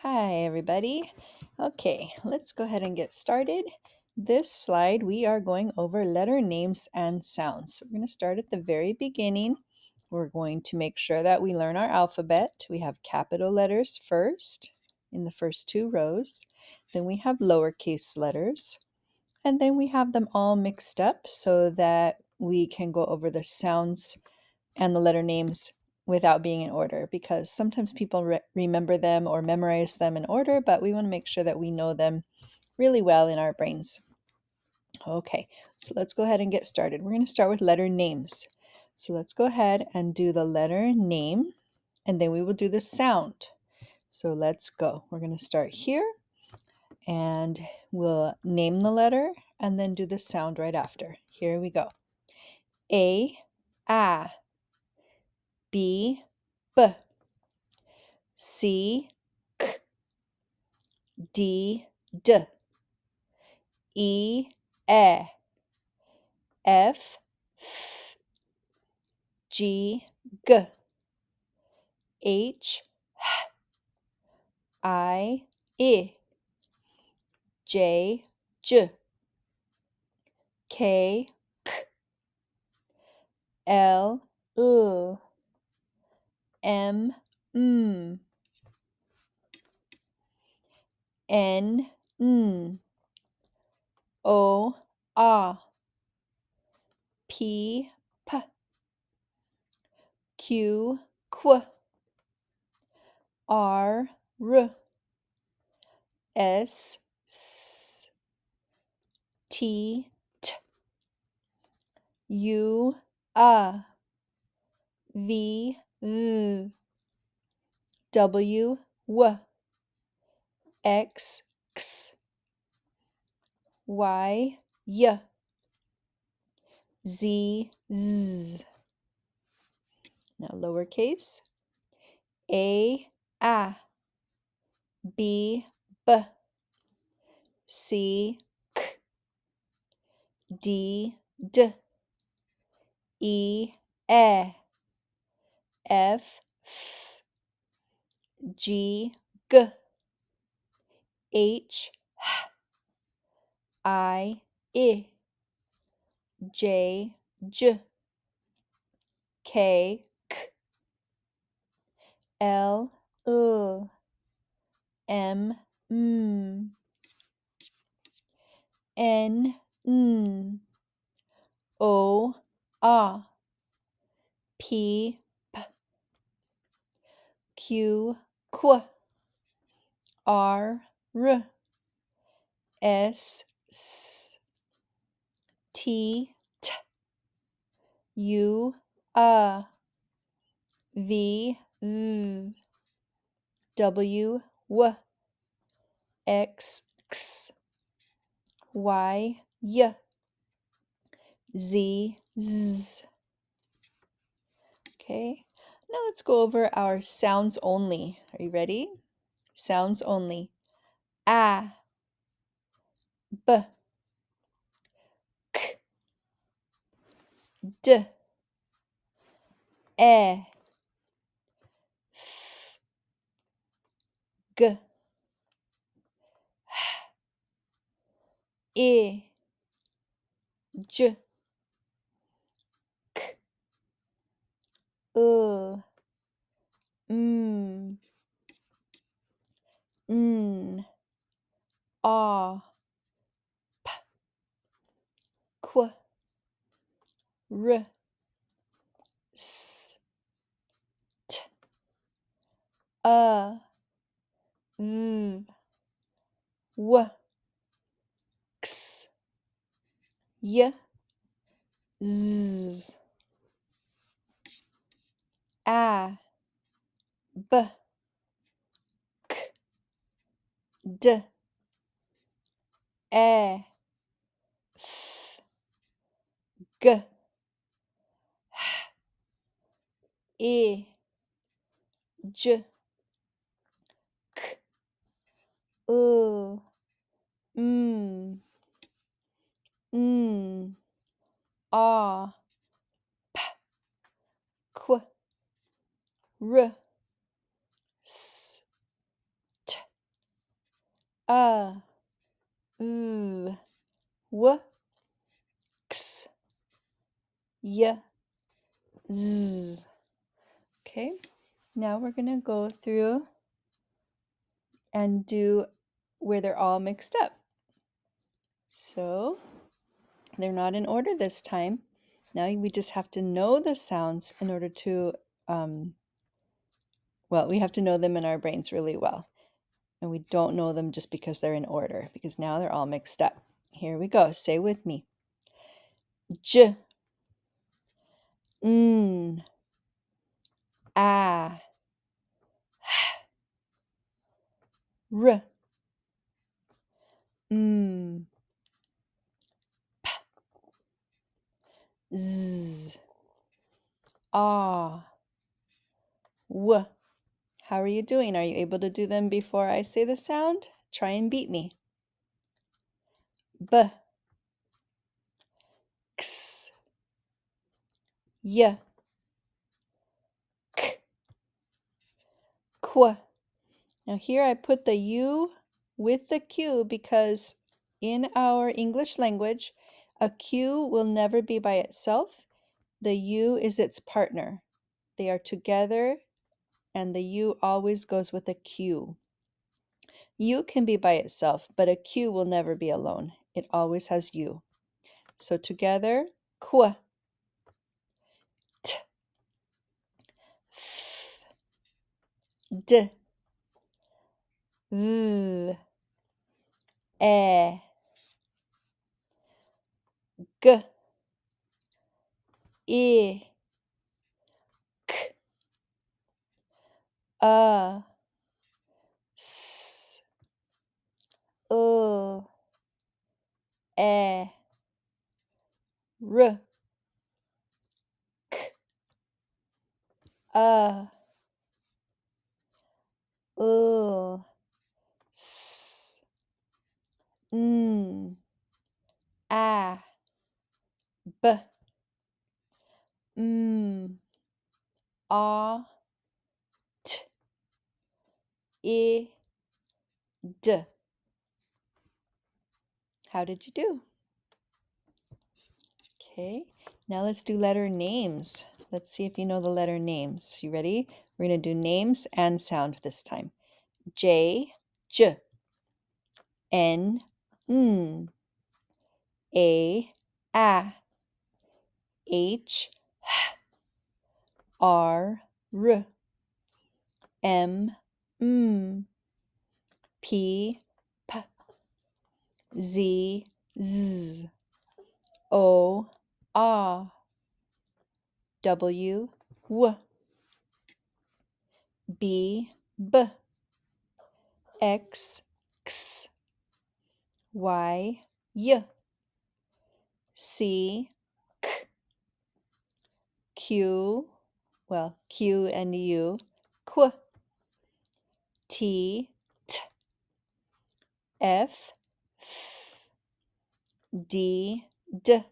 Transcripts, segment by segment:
Hi, everybody. Okay, let's go ahead and get started. This slide, we are going over letter names and sounds. So we're going to start at the very beginning. We're going to make sure that we learn our alphabet. We have capital letters first in the first two rows. Then we have lowercase letters. And then we have them all mixed up so that we can go over the sounds and the letter names without being in order, because sometimes people remember them or memorize them in order, but we want to make sure that we know them really well in our brains. Okay, so let's go ahead and get started. We're going to start with letter names. So let's go ahead and do the letter name, and then we will do the sound. So let's go. We're going to start here, and we'll name the letter and then do the sound right after. Here we go. A, B, B, C, K, D, D, E, F, F, G, G, H, I, J, J, K, L, M, N, O, P, Q, R, S, T, U, V, W, X, Y, Z, Now lowercase. A, B, B, C, D, D, E, F, G, G, H, I, J, J, K, L, M, N, O, P, Q, R, S, T, U, V, W, X, Y, Z, Okay, now let's go over our sounds only. Are you ready? Sounds only. A, B, K, D, E, F, G, H, I, J, K, L, M, N, A, Q, R, S, T, A, V, W, X, Y, Z, A, B, K, D, E, F, G, H, I, J, K, L, M, N, A, Q, R, S, T, u, w, x, y, z. Okay, now we're going to go through and do where they're all mixed up. So they're not in order this time. Now we just have to know the sounds in order to, well, we have to know them in our brains really well. And we don't know them just because they're in order, because now they're all mixed up. Here we go. Say with me. J, n, a, r, m, z, a, w. How are you doing? Are you able to do them before I say the sound? Try and beat me. B, x, y, k, qu. Now here I put the U with the Q because in our English language, a Q will never be by itself. The U is its partner. They are together and the U always goes with a Q. U can be by itself, but a Q will never be alone. It always has U. So together, qu, t, f, d, v, e, g, I, k, s, l, e, r, k, l, s, n, a, b, m, a, t, I, d. How did you do? Okay, now let's do letter names. Let's see if you know the letter names. You ready? We're going to do names and sound this time. J, j, N, n, A, H, R, r, M, m, P, p, Z, z, O, W, w, B, b, X, x, Y, y, C, k, Q, well, Q and U, qu, T, t, F, f, D, d,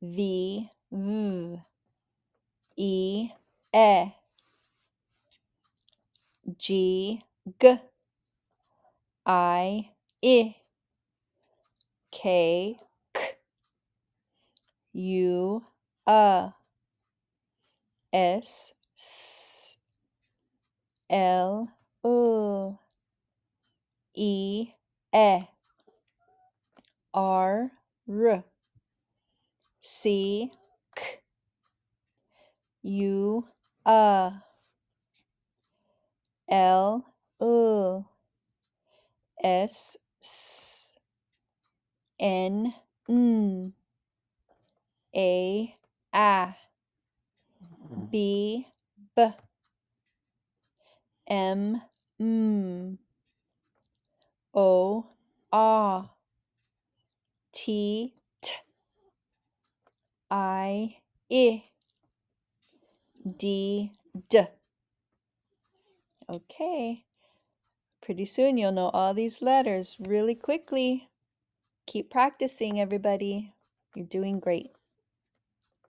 V, v, E, G, g, I, K, k, U, S, s, L, E, R, r, C, k, U, L, S, s, N, n, A, B, b, M, m, O, T, t, I, D, d. Okay, pretty soon you'll know all these letters really quickly. Keep practicing, everybody. You're doing great.